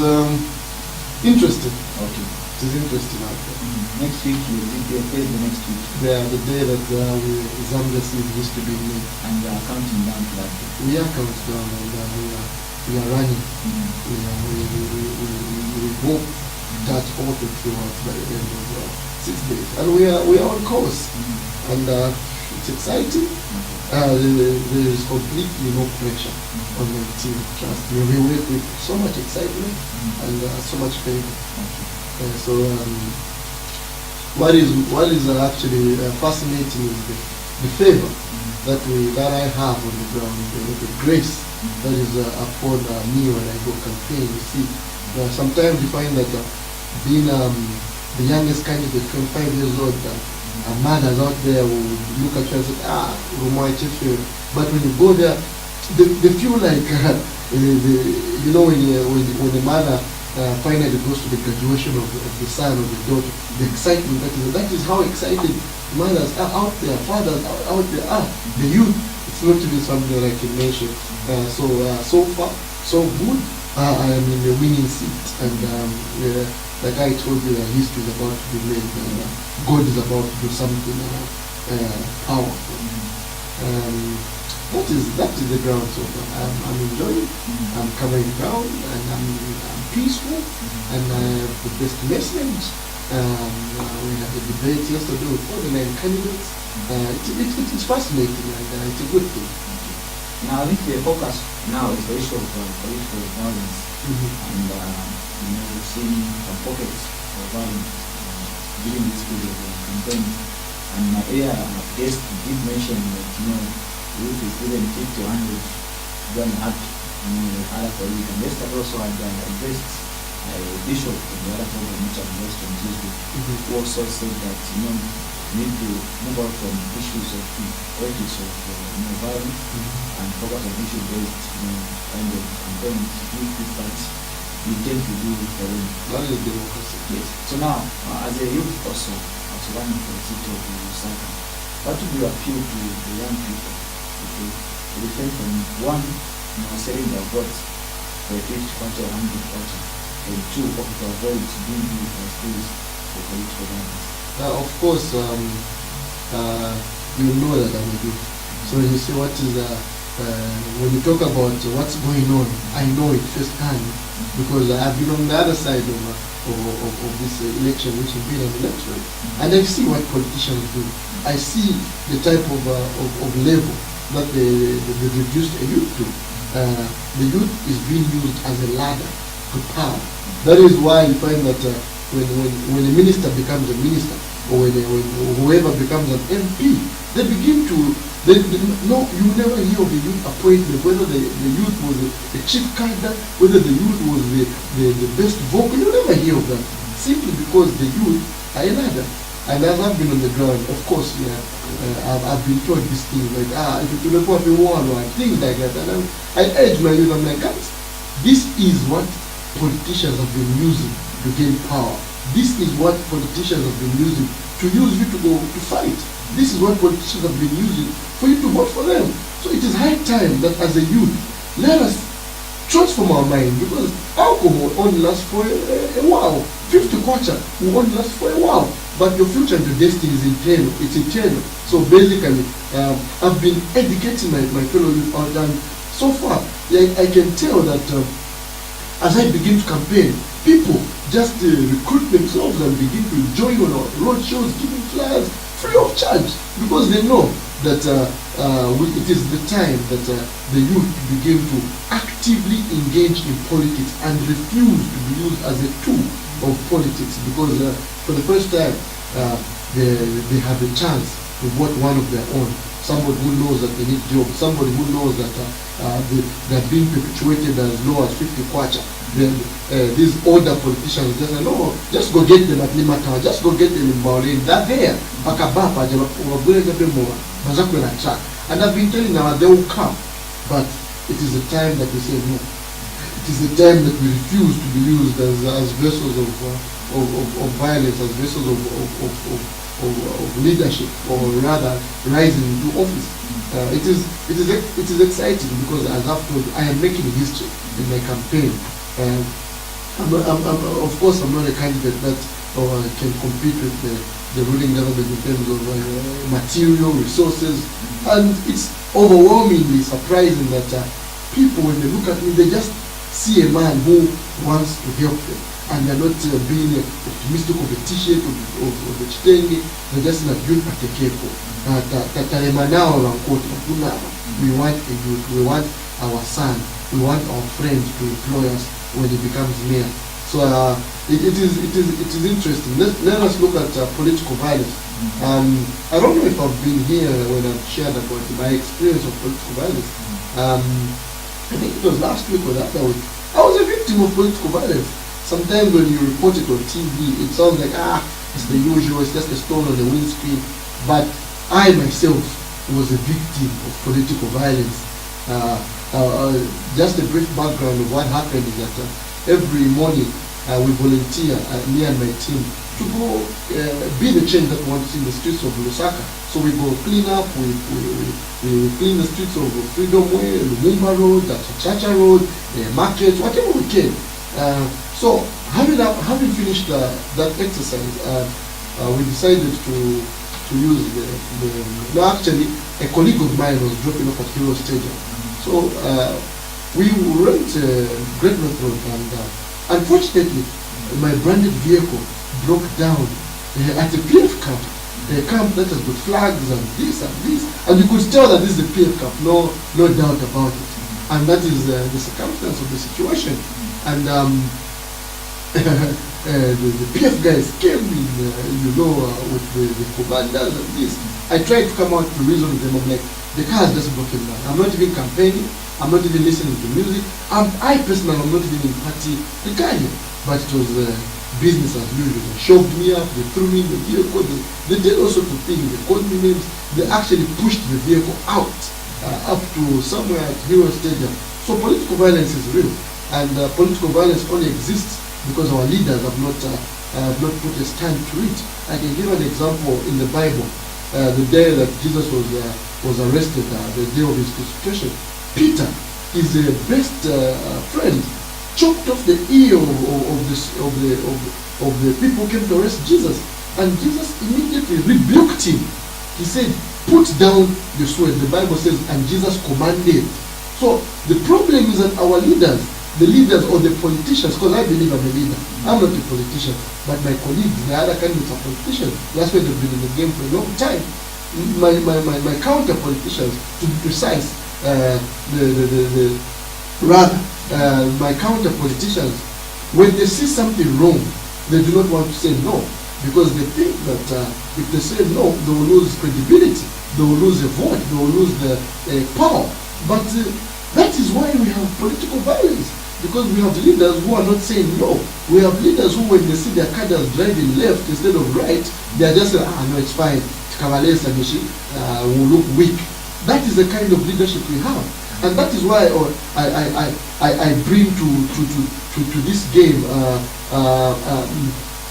interesting. Okay. It is interesting out there. Next week you will be the next week. Yeah, the day that Zambia sees used to be made. And we are counting down to that. We are counting down, and we are running. We hope that all the throughout by the end of 6 days. And we are on course. And it's exciting. There is completely no pressure on the team. Trust me, we work with so much excitement and so much favor. What is actually fascinating is the favor that I have on the ground, the grace that is upon me when I go campaign. You see, sometimes you find that being the youngest candidate, 25 years old, mothers out there will look at you and say, but when you go there, they feel like, you know, when the mother finally goes to the graduation of the son or the daughter, the excitement that is how excited mothers are out there, fathers are out there, the youth. It's not even something that I can mention. So far, so good. I am in the winning seat, and like I told you, history is about to be made, and God is about to do something powerful. That is the ground so far. I'm enjoying. I'm covering ground, and I'm peaceful, and the best message. We had a debate yesterday with 49 candidates. It's fascinating, and it's a good thing. Now I think the focus now is the issue of political violence, and we've seen some pockets of violence during this period of campaign. And my area guest did mention that youth is given 50 or 100 go and act with other colleagues. And yesterday also had addressed a bishop in the other program which I addressed on Tuesday, who also said that we need to move out from issues of politics of violence and focus on issue-based kind of campaigns, that we tend to do for them. That is democracy. Yes. So now, as a youth also, as running for the city of Lusaka, what would you appeal to the young people to refrain from one, selling their votes for a 50 quarter or 100 quarter, and two, to avoid being used as tools for political violence? Of course, you know that I'm a youth. So you see what is when you talk about what's going on, I know it firsthand because I've been on the other side of this election, which has been an electorate, and I see what politicians do. I see the type of level that they reduced a youth to. The youth is being used as a ladder to power. That is why you find that when a minister becomes a minister, or when whoever becomes an MP, they begin to, no, you never hear of the youth appointment, whether the youth was the chief cadre, whether the youth was the best vocal, you never hear of that, simply because the youth are a ladder. And as I've been on the ground, of course, I've been told these things like, if you look up in war or things like that, and I urge my youth, I'm like, guys, this is what politicians have been using to gain power. This is what politicians have been using to use you to go to fight. This is what politicians have been using for you to vote for them. So it is high time that as a youth, let us transform our mind, because alcohol only lasts for a while. 50 kwacha will only last for a while, but your future and your destiny is eternal. It's eternal. So basically, I've been educating my fellow youth out, and so far, I can tell that as I begin to campaign, people just recruit themselves and begin to join on our road shows, giving flyers free of charge, because they know that it is the time that the youth begin to actively engage in politics and refuse to be used as a tool of politics, because for the first time they have a chance to vote one of their own. Somebody who knows that they need jobs, somebody who knows that they're being perpetuated as low as 50 kwacha. These older politicians just say, no, just go get them at Limata, just go get them in Baulin. They're there. And I've been telling them they will come, but it is the time that we say no. It is the time that we refuse to be used as vessels of violence, as vessels of leadership, or rather rising into office. It is exciting, because as I've told you, I am making history in my campaign. Of course, I'm not a candidate that can compete with the ruling government in terms of material resources, and it's overwhelmingly surprising that people, when they look at me, they just see a man who wants to help them, and they're not being optimistic of a t-shirt of the chitenge. They're just not doing patekeko. We want a youth, we want our son, we want our friends to employ us when he becomes mayor. So it is interesting. Let us look at political violence. I don't know if I've been here when I've shared about my experience of political violence. I think it was last week or the other week. I was a victim of political violence. Sometimes when you report it on TV, it sounds like, it's the usual, it's just a stone on the windscreen. But I myself was a victim of political violence. Just a brief background of what happened is that every morning we volunteer, me and my team, to go be the change that we want to see in the streets of Lusaka. So we go clean up, we clean the streets of Freedom Way, Lumumba Road, Chacha Road, markets, whatever we can. So having finished that exercise, we decided to use actually a colleague of mine was dropping off at Hero Stadium. So we rent Great North Road, and unfortunately my branded vehicle broke down at the PF camp. A camp that has got flags and this, and you could tell that this is the PF camp, no doubt about it. And that is the circumstance of the situation. And the PF guys came in, with the commanders and this. I tried to come out to reason with them. I'm like, the car is just broken down. I'm not even campaigning. I'm not even listening to music. I personally am not even in party the guy. But it was business as usual. They shoved me up, they threw me in the vehicle, they did all sorts of things. They called me names. They actually pushed the vehicle out up to somewhere at Hero Stadium. So political violence is real. And political violence only exists because our leaders have not put a stand to it. I can give an example in the Bible. The day that Jesus was arrested, the day of his crucifixion, Peter, his best friend, chopped off the ear of the people who came to arrest Jesus, and Jesus immediately rebuked him. He said, "Put down the sword." The Bible says, and Jesus commanded. So the problem is that our leaders, the leaders or the politicians, because I believe I'm a leader. I'm not a politician, but my colleagues, the other candidates are politicians. That's why they've been in the game for a long time. My counter politicians, to be precise, my counter politicians, when they see something wrong, they do not want to say no, because they think that if they say no, they will lose credibility, they will lose a vote, they will lose the power. But that is why we have political violence, because we have leaders who are not saying no. We have leaders who, when they see their cadres driving left instead of right, they are just saying, no, it's fine, will look weak. That is the kind of leadership we have. And that is why I bring to this game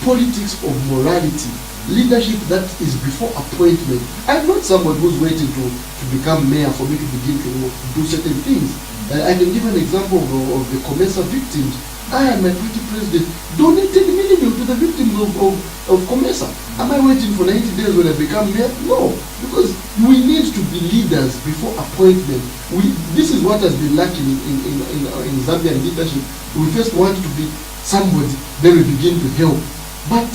politics of morality leadership that is before appointment. I'm not somebody who's waiting to become mayor for me to begin to do certain things. I can give an example of the Comesa victims. I and my party president donated millions to the victims of Comesa. Am I waiting for 90 days when I become mayor? No, because we need to be leaders before appointment. This is what has been lacking in Zambian leadership. We first want to be somebody, then we begin to help. But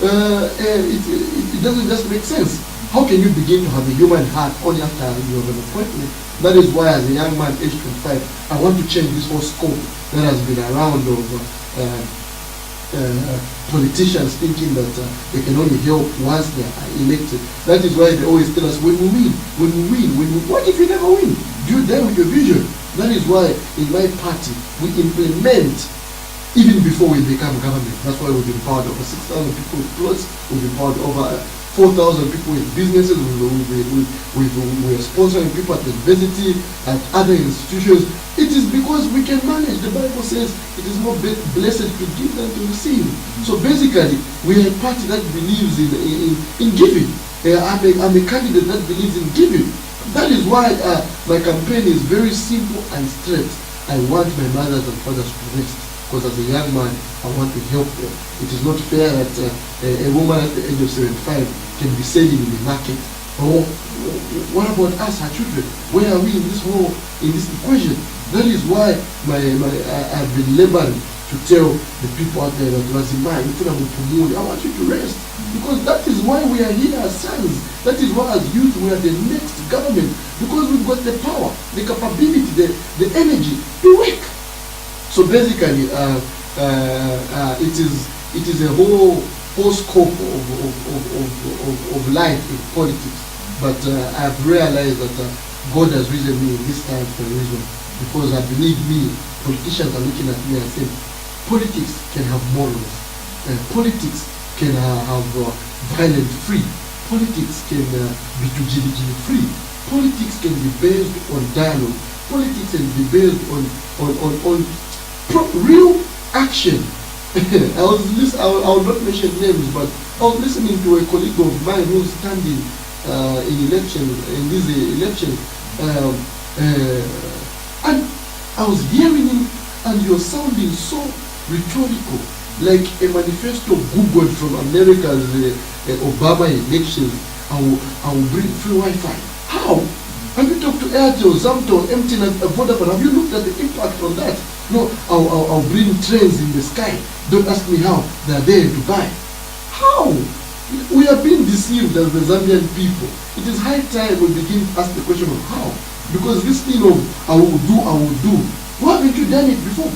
it doesn't just make sense. How can you begin to have a human heart only after you have an appointment? That is why, as a young man, age 25, I want to change this whole scope that has been around of politicians thinking that they can only help once they are elected. That is why they always tell us, when we win, what if you never win? Do you die with your vision? That is why in my party we implement even before we become government. That's why we've empowered over 6,000 people with plots, we've empowered over 4,000 people with businesses, we're sponsoring people at the university, at other institutions. It is because we can manage. The Bible says it is more blessed to give than to receive. So basically, we are a party that believes in giving. I'm a candidate that believes in giving. That is why my campaign is very simple and straight. I want my mothers and fathers to rest. Because as a young man, I want to help them. It is not fair that a woman at the age of 75 can be selling in the market. Or what about us, our children? Where are we in this equation? That is why I've been laboring to tell the people out there that I want you to rest. Because that is why we are here as sons. That is why as youth we are the next government. Because we've got the power, the capability, the energy to work. So basically, it is a whole scope of life in politics. But I've realized that God has risen me in this time for a reason. Because I believe politicians are looking at me and saying, politics can have morals. Politics can have violence free. Politics can be tujili free. Politics can be based on dialogue. Politics can be based on real action. I will not mention names, but I was listening to a colleague of mine who's standing in these elections, and I was hearing him, and you're sounding so rhetorical, like a manifesto Googled from America's Obama elections. I will bring free Wi-Fi. How? Have you talked to Airtel, Zamto, MTN, and Vodafone? Have you looked at the impact on that? No, I'll bring trains in the sky. Don't ask me how. They are there in Dubai. How? We are being deceived as the Zambian people. It is high time we begin to ask the question of how. Because this thing of I will do. Why haven't you done it before?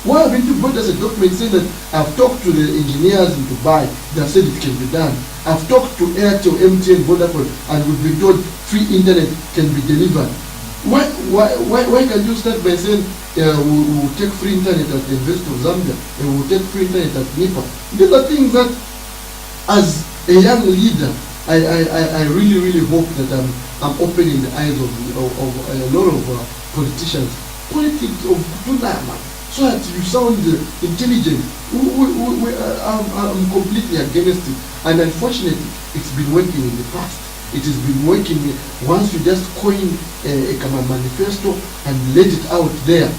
Why haven't you brought us a document saying that I've talked to the engineers in Dubai, they have said it can be done. I've talked to Airtel, MTN, Vodafone, and we've been told free internet can be delivered. Why can you start by saying we'll take free internet at the University of Zambia and we'll take free internet at NIPA? These are things that, as a young leader, I really hope that I'm opening the eyes of a lot of politicians. Politics of Dunama, so that you sound intelligent. I'm completely against it, and unfortunately, it's been working in the past. It has been working once you just coin a manifesto and let it out there.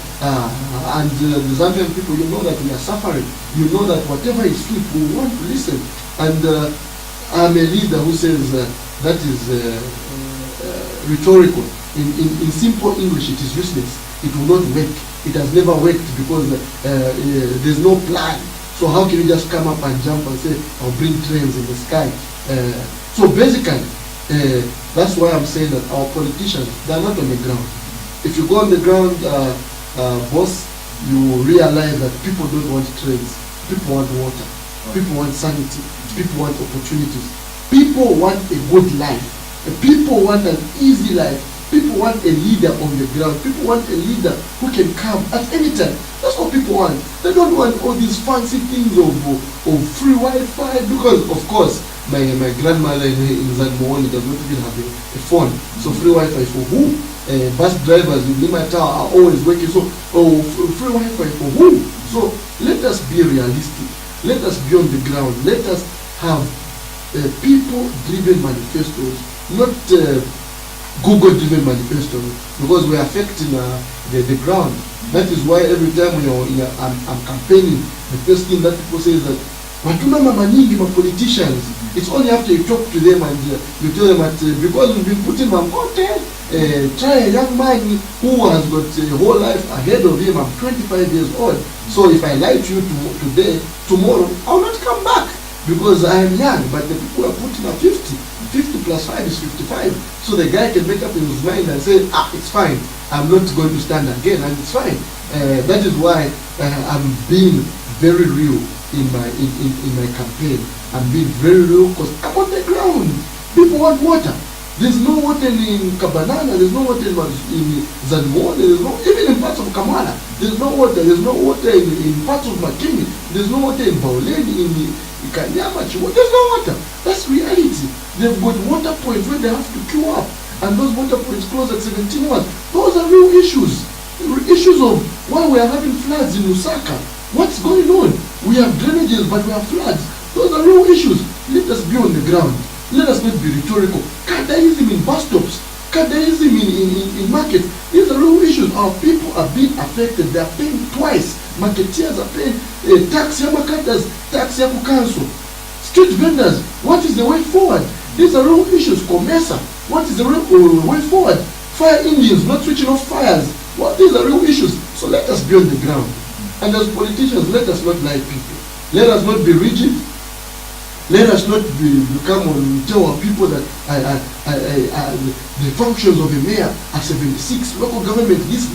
And the Zambian people, you know that we are suffering. You know that whatever is sweet, we want to listen. And I'm a leader who says that is rhetorical. In simple English, it is useless. It will not work. It has never worked because there's no plan. So how can you just come up and jump and say, I'll bring trains in the sky? So basically, that's why I'm saying that our politicians, they're not on the ground. If you go on the ground, boss, you will realize that people don't want trains. People want water. People want sanity. People want opportunities. People want a good life. People want an easy life. People want a leader on the ground. People want a leader who can come at any time. That's what people want. They don't want all these fancy things of free Wi-Fi, because, of course, my grandmother in Zanmooni does not even have a phone. So free Wi-Fi for who? Bus drivers in Limata are always working. So free Wi-Fi for who? So let us be realistic. Let us be on the ground. Let us have people-driven manifestos, not Google-driven manifestos, because we're affecting the ground. That is why every time I'm campaigning, the first thing that people say is that Matuna mama nyingi ma politicians. It's only after you talk to them and you tell them that because we've been putting my content, try a young man who has got a whole life ahead of him. I'm 25 years old. So if I lie to you today, tomorrow, I'll not come back because I am young. But the people are putting a 50. 50 plus 5 is 55. So the guy can make up in his mind and say, it's fine. I'm not going to stand again, and it's fine. That is why I'm being very real in my campaign. I'm being very real because I'm on the ground. People want water. There's no water in Kabanana, there's no water in Zanmone, there's no, even in parts of Kamala, there's no water. There's no water in parts of Makini, there's no water in Bauleni, in Kanyamachi, there's no water. That's reality. They've got water points where they have to queue up, and those water points close at 17 hours. Those are real issues. Issues of why we are having floods in Lusaka. What's going on? We have drainages, but we have floods. Those are real issues. Let us be on the ground. Let us not be rhetorical. Kadaism in bus stops, Kadaism in market. These are real issues. Our people are being affected. They are paying twice. Marketeers are paying tax yamakatas, tax yaku council. Street vendors, what is the way forward? These are real issues. Comesa, what is the way forward? Fire engines, not switching off fires. Well, these are real issues. So let us be on the ground. And as politicians, let us not lie people. Let us not be rigid. Let us not become and tell our people that the functions of a mayor are 76, local government, this.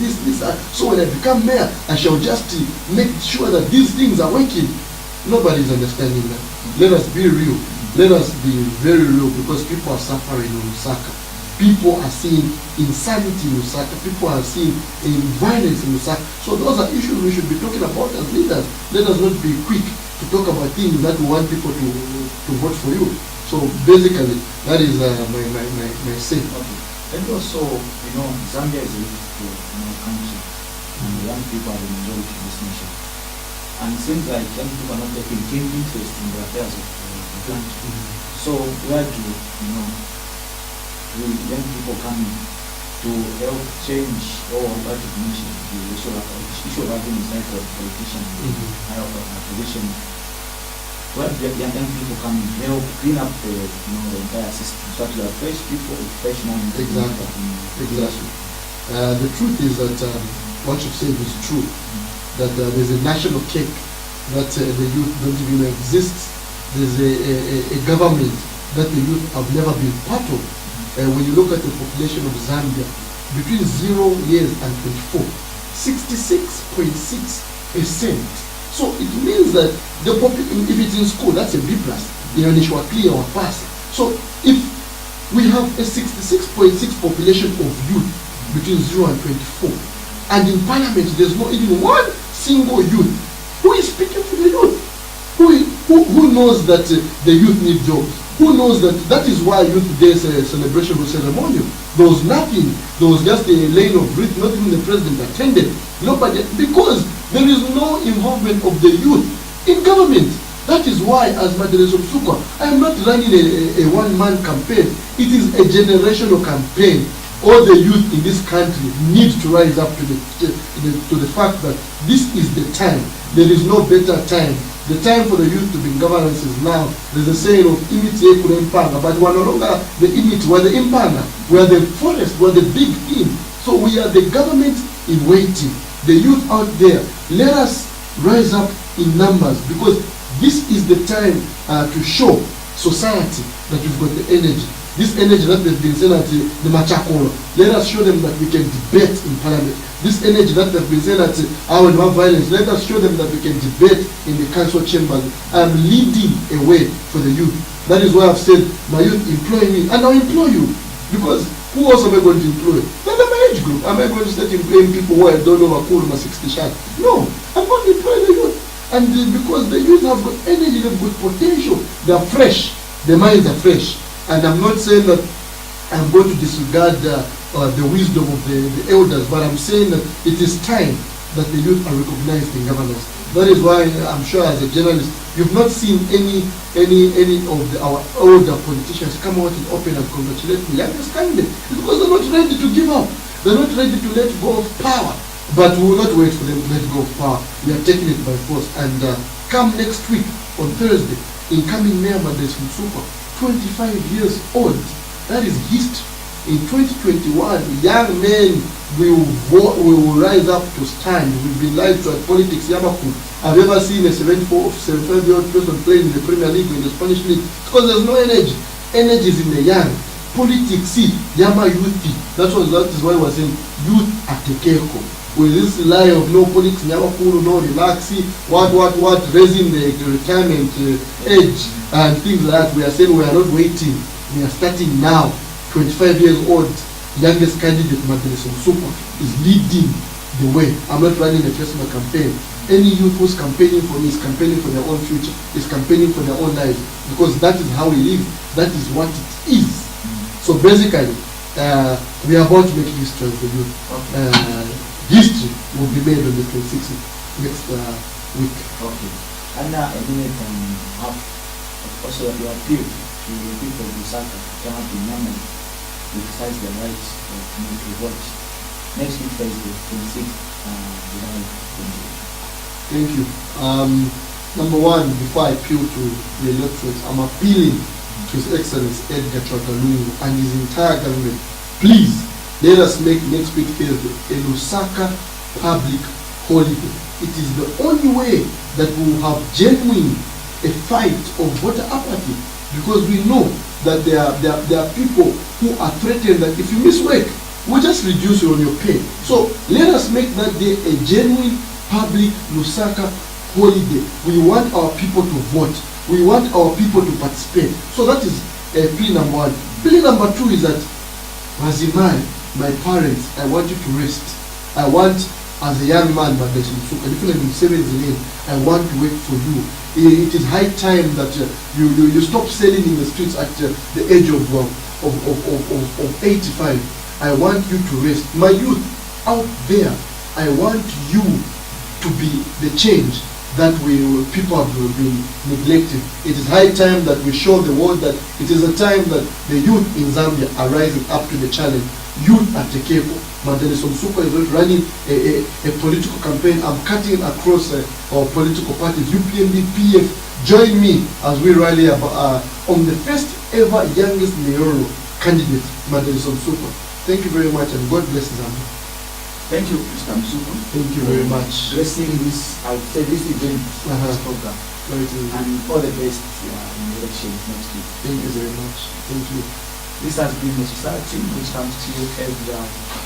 So when I become mayor, I shall just make sure that these things are working. Nobody is understanding that. Let us be real. Let us be very real, because people are suffering in Lusaka. People are seeing insanity in Lusaka. People are seeing violence in Lusaka. So those are issues we should be talking about as leaders. Let us not be quick to talk about things that we want people to vote for you. So basically, that is my say. Okay. And also, Zambia is a beautiful country, and young people are the majority of this nation. And it seems like young people are not taking keen interest in the affairs of the country. So where do young people come in to help change or what you mentioned, the issue of having inside a politician, opposition? Where do young people come in to help clean up the entire system? So that you have fresh people, fresh minds. Exactly. The truth is that what you said is true. That there's a national cake that the youth don't even exist. There's a government that the youth have never been part of. When you look at the population of Zambia, between 0 years and 24, 66.6%. So it means that if it's in school, that's a B+. Clear or pass. So if we have a 66.6 population of youth between 0 and 24, and in parliament there's not even one single youth who is speaking for the youth, who knows that the youth need jobs, who knows that is why Youth Day's celebration was ceremonial. There was nothing. There was just a lane of wreath. Not even the president attended. Nobody, because there is no involvement of the youth in government. That is why, as Madeleine Musukwa, I am not running a one-man campaign. It is a generational campaign. All the youth in this country need to rise up to the fact that this is the time. There is no better time. The time for the youth to be in governance is now. There's a saying of imiti ekule impanga, but we are no longer the imiti, we are the impanga. We are the forest, we are the big thing. So we are the government in waiting. The youth out there, let us rise up in numbers, because this is the time to show society that we've got the energy. This energy that they've been saying at the Machakolo, let us show them that we can debate in parliament. This energy that they've been saying at our violence, let us show them that we can debate in the council chambers. I'm leading a way for the youth. That is why I've said, my youth employ me, and I'll employ you. Because who else am I going to employ? Not my age group. Am I going to start employing people who I don't know are cool, my 60 shot? No, I'm going to employ the youth. And because the youth have got energy, they've got potential, they're fresh, their minds are fresh. And I'm not saying that I'm going to disregard the wisdom of the elders, but I'm saying that it is time that the youth are recognized in governance. That is why I'm sure as a journalist, you've not seen any of our older politicians come out in open and congratulate the youngest candidate. It's because they're not ready to give up. They're not ready to let go of power. But we will not wait for them to let go of power. We are taking it by force. And come next week on Thursday, incoming Mayor Musukwa, 25 years old. That is history. In 2021, young men will rise up to stand. We've been lied to at politics. Yabaku, I've ever seen a 75-year-old person playing in the Premier League or in the Spanish League because there's no energy. Energy is in the young. Politics, see, Yama youth. That is why we're saying youth at the Keko. With this lie of no politics, Yabaku, no relaxing, what, raising the retirement age and things like that. We are saying we are not waiting. We are starting now. 25 years old, youngest candidate, Musukwa, is leading the way. I'm not running a personal campaign. Any youth who's campaigning for me is campaigning for their own future, is campaigning for their own lives, because that is how we live. That is what it is. So basically, we are about to make history as the youth. History will be made on the 26th next week. Okay. And now, a minute and a half. Also, you appeal to the people of Lusaka to come up in memory to exercise their rights to vote next week, Thursday, 26th July 2020. Thank you. Number one, before I appeal to the electorate, I'm appealing to His Excellency Edgar Chwakalungu and his entire government. Please, let us make next week Thursday a Lusaka public holiday. It is the only way that we will have genuine a fight of voter apathy, because we know that there are people who are threatened that if you miss work, we'll just reduce you on your pay. So let us make that day a genuine public Lusaka holiday. We want our people to vote. We want our people to participate. So that is plea number one. Plea number two is that, Razimai, my parents, I want you to rest. I want, as a young man, Musukwa, definitely 7 years, I want to wait for you. It is high time that you stop selling in the streets at the age of 85. I want you to rest. My youth out there, I want you to be the change that people have been neglected. It is high time that we show the world that it is a time that the youth in Zambia are rising up to the challenge. Youth at Tekeko. Musukwa is running a political campaign. I'm cutting across our political parties. UPND, PF, join me as we rally on the first ever youngest mayoral candidate, Musukwa. Thank you very much, and God bless Zambia. Thank you, Mr. Musukwa. Thank you very much. Blessing this, I would say, this event, this program, and all the best in the elections next week. Thank you very much. Thank you. This has been Musukwa18, which comes to you every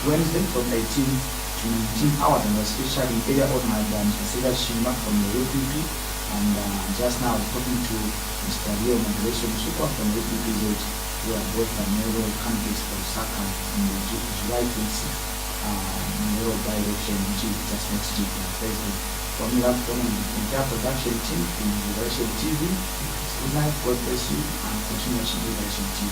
Wednesday from 18 to 19 hours, and especially area organized by Mr. Chishimba from the UPP. And just now I was talking to Mr. Leo Musukwa from the UPP, who are both the mayoral candidates for Lusaka in the July 26th mayoral by-election, which is just next week on Thursday. From the entire production team in Liberation TV, good night, God bless you, and continue watching Liberation TV.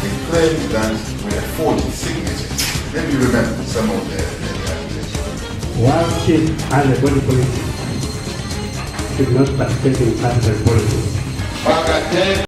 Declared guns were 40 signatures. Maybe you remember some of the accusations. While chief and the body politic should not participate in partisan politics.